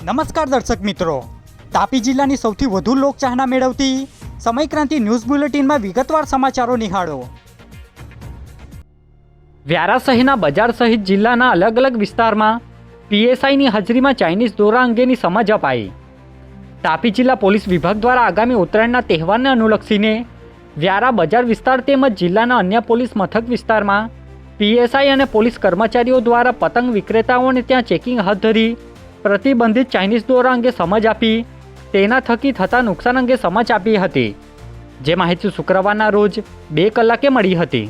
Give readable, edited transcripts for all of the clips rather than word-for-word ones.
નમસ્કાર દર્શક મિત્રો, તાપી જિલ્લાની સૌથી વધુ લોકચાહના મેળવતી સમયક્રાંતિ ન્યૂઝ બુલેટિનમાં વિગતવાર સમાચારો નિહાળો। વ્યારા શહેરના બજાર સહિત જિલ્લાના અલગ અલગ વિસ્તારમાં પીએસઆઈની હાજરીમાં ચાઇનીઝ દોરા અંગેની સમજ અપાઈ। તાપી જિલ્લા પોલીસ વિભાગ દ્વારા આગામી ઉત્તરાયણના તહેવારને અનુલક્ષીને વ્યારા બજાર વિસ્તાર તેમજ જિલ્લાના અન્ય પોલીસ મથક વિસ્તારમાં પીએસઆઈ અને પોલીસ કર્મચારીઓ દ્વારા પતંગ વિક્રેતાઓને ત્યાં ચેકિંગ હાથ ધરી પ્રતિબંધિત ચાઇનીઝ દોરા અંગે સમજ આપી તેના થકી થતા નુકસાન અંગે સમજ આપી હતી, જે માહિતી શુક્રવારના રોજ 2 કલાકે મળી હતી।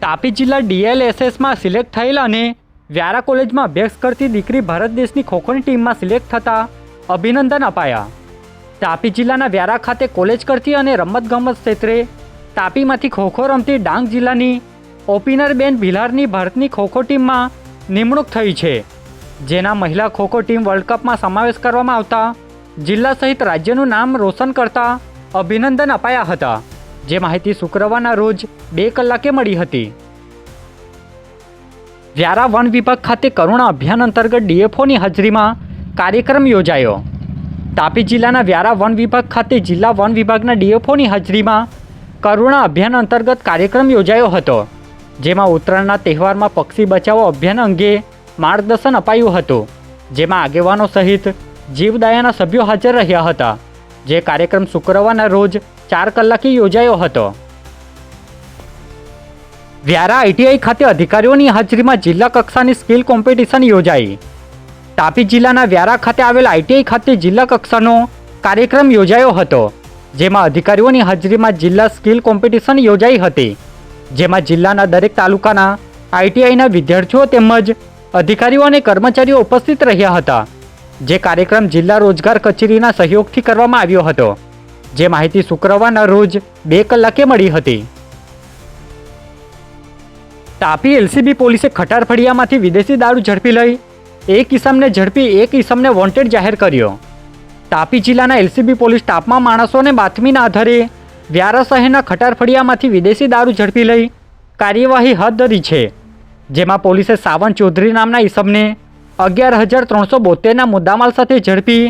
તાપી જિલ્લા DLSSમાં સિલેક્ટ થયેલ અને વ્યારા કોલેજમાં અભ્યાસ કરતી દીકરી ભારત દેશની ખોખોની ટીમમાં સિલેક્ટ થતાં અભિનંદન અપાયા। તાપી જિલ્લાના વ્યારા ખાતે કોલેજ કરતી અને રમતગમત ક્ષેત્રે તાપીમાંથી ખોખો રમતી ડાંગ જિલ્લાની ઓપનર બેન ભિલારની ભારતની ખોખો ટીમમાં નિમણૂક થઈ છે, જેના મહિલા ખોખો ટીમ વર્લ્ડ કપમાં સમાવેશ કરવામાં આવતા જિલ્લા સહિત રાજ્યનું નામ રોશન કરતા અભિનંદન અપાયા હતા, જે માહિતી શુક્રવારના રોજ 2 કલાકે મળી હતી। વ્યારા વન વિભાગ ખાતે કરુણા અભિયાન અંતર્ગત DFOની હાજરીમાં કાર્યક્રમ યોજાયો। તાપી જિલ્લાના વ્યારા વન વિભાગ ખાતે જિલ્લા વન વિભાગના DFOની હાજરીમાં કરુણા અભિયાન અંતર્ગત કાર્યક્રમ યોજાયો હતો, જેમાં ઉત્તરાયણના તહેવારમાં પક્ષી બચાવો અભિયાન અંગે માર્ગદર્શન અપાયું હતું, જેમાં આગેવાનો સહિત જીવદયાના સભ્યો હાજર રહ્યા હતા, જે કાર્યક્રમ શુક્રવારના રોજ 4 કલાકે યોજાયો હતો। વ્યારા ITI ખાતે અધિકારીઓની હાજરીમાં જિલ્લા કક્ષાની સ્કિલ કોમ્પિટિશન યોજાઈ। તાપી જિલ્લાના વ્યારા ખાતે આવેલ ITI ખાતે જિલ્લા કક્ષાનો કાર્યક્રમ યોજાયો હતો, જેમાં અધિકારીઓની હાજરીમાં જિલ્લા સ્કિલ કોમ્પિટિશન યોજાઈ હતી, જેમાં જિલ્લાના દરેક તાલુકાના ITIના વિદ્યાર્થીઓ તેમજ અધિકારીઓ અને કર્મચારીઓ ઉપસ્થિત રહ્યા હતા, જે કાર્યક્રમ જિલ્લા રોજગાર કચેરીના સહયોગથી કરવામાં આવ્યો હતો, જે માહિતી શુક્રવારના રોજ 2 કલાકે મળી હતી। તાપી LCB પોલીસે ખટારફળિયામાંથી વિદેશી દારૂ ઝડપી લઈ એક ઇસમને ઝડપી એક ઇસમને વોન્ટેડ જાહેર કર્યો। તાપી જિલ્લાના LCB પોલીસ સ્ટાફમાં માણસોને બાતમીના આધારે વ્યારા શહેરના ખટારફળિયામાંથી વિદેશી દારૂ ઝડપી લઈ કાર્યવાહી હાથ ધરી છે, જેમાં પોલીસે સાવન ચૌધરી નામના ઈસમને 11,372ના મુદ્દામાલ સાથે ઝડપી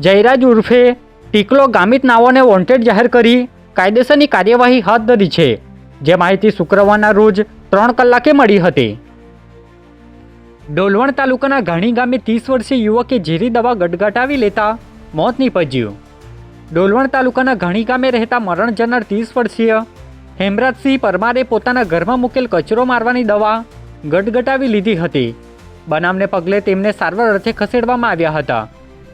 જયરાજ ઉર્ફે ટીકલો ગામિત નાઓને વોન્ટેડ જાહેર કરી કાયદેસરની કાર્યવાહી હાથ ધરી છે, જે માહિતી શુક્રવારના રોજ 3 કલાકે મળી હતી। ડોલવણ તાલુકાના ઘાણી ગામે 30 વર્ષીય યુવકે ઝેરી દવા ગટગટાવી લેતા મોત નીપજ્યું। ડોલવણ તાલુકાના ઘાણી ગામે રહેતા મરણ જનાર 30 વર્ષીય હેમરાજસિંહ પરમારે પોતાના ઘરમાં મૂકેલ કચરો મારવાની દવા ગટગટાવી લીધી હતી। બનાવને પગલે તેમને સારવાર અર્થે ખસેડવામાં આવ્યા હતા,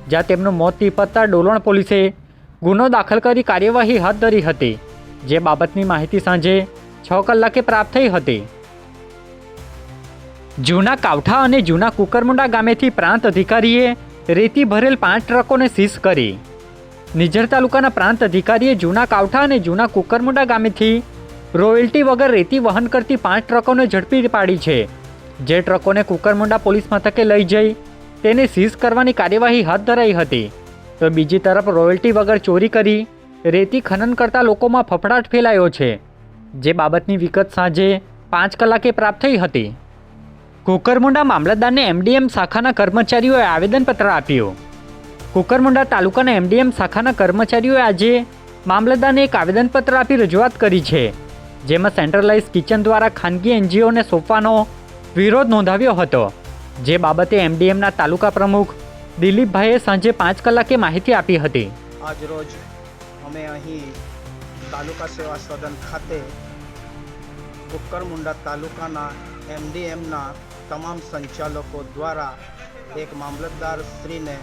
જ્યાં તેમનું મોત નીપજતા ડોલવણ પોલીસે ગુનો દાખલ કરી કાર્યવાહી હાથ ધરી હતી, જે બાબતની માહિતી સાંજે 6 કલાકે પ્રાપ્ત થઈ હતી। જૂના કાવઠા અને જૂના કુકરમુંડા ગામેથી પ્રાંત અધિકારીએ રેતી ભરેલ 5 ટ્રકોને સીઝ કરી। નિઝર તાલુકાના પ્રાંત અધિકારીએ જૂના કાવઠા અને જૂના કુકરમુંડા ગામેથી રોયલ્ટી વગર રેતી વહન કરતી 5 ટ્રકોને ઝડપી પાડી છે, જે ટ્રકોને કુકરમુંડા પોલીસ મથકે લઈ જઈ તેને સીઝ કરવાની કાર્યવાહી હાથ ધરાઈ હતી। તો બીજી તરફ રોયલ્ટી વગર ચોરી કરી રેતી ખનન કરતા લોકોમાં ફફડાટ ફેલાયો છે, જે બાબતની વિગત સાંજે 5 કલાકે પ્રાપ્ત થઈ હતી। કુકરમુંડા મામલતદારને MDM શાખાના કર્મચારીઓએ આવેદનપત્ર આપ્યું। કુકરમુંડા તાલુકાના MDM શાખાના કર્મચારીઓએ આજે મામલતદારને એક આવેદનપત્ર આપી રજૂઆત કરી છે, જેમાં સેન્ટ્રલાઇઝ કિચન દ્વારા ખાનગી NGOને સોંપવાનો વિરોધ નોંધાવ્યો હતો, જે બાબતે MDMના તાલુકા પ્રમુખ દિલીપભાઈએ સાંજે 5 કલાકે માહિતી આપી હતી। આજ રોજ અમે અહીં તાલુકા સેવા સદન ખાતે કુકરમુંડા તાલુકાના MDMના તમામ સંચાલકો દ્વારા એક મામલતદાર શ્રીને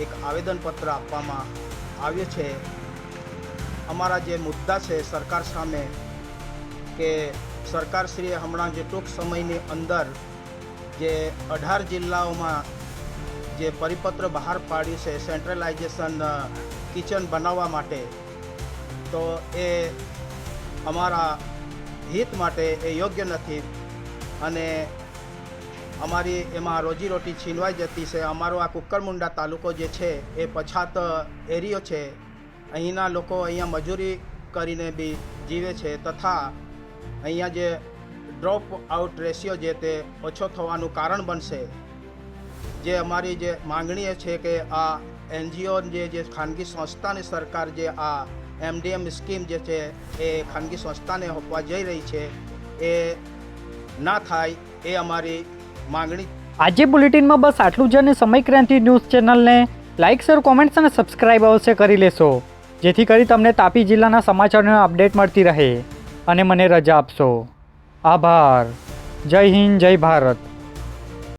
એક આવેદનપત્ર આપવામાં આવ્યું છે। અમારા જે મુદ્દા છે સરકાર સામે કે સરકારશ્રીએ હમણાં જે ટૂંક સમયની અંદર જે 18 જિલ્લાઓમાં જે પરિપત્ર બહાર પાડ્યું છે સેન્ટ્રલાઇઝેશન કિચન બનાવવા માટે, તો એ અમારા હિત માટે એ યોગ્ય નથી અને અમારી એમાં રોજીરોટી છીનવાઈ જતી છે। અમારો આ કુકરમુંડા તાલુકો જે છે એ પછાત એરિયો છે, અહીંના લોકો અહીંયા મજૂરી કરીને બી જીવે છે, તથા અહીંયા જે ડ્રોપ આઉટ રેશિયો જે તે ઓછો થવાનું કારણ બનશે। જે અમારી જે માંગણી છે કે આ એનજીઓ જે ખાનગી સંસ્થાને સરકાર જે આ MDM સ્કીમ જે છે એ ખાનગી સંસ્થાને આપવા જઈ રહી છે એ ના થાય એ અમારી માંગણી. આજે બુલેટિનમાં બસ આટલું જ અને સમય ક્રાંતિ ન્યૂઝ ચેનલને લાઇક શેર કોમેન્ટ્સ અને સબસ્ક્રાઇબ અવશ્ય કરી લેશો, જેથી કરી તમને તાપી જિલ્લાના સમાચારોની અપડેટ મળતી રહે અને મને રજા આપશો. આભાર. જય હિન્દ, જય ભારત.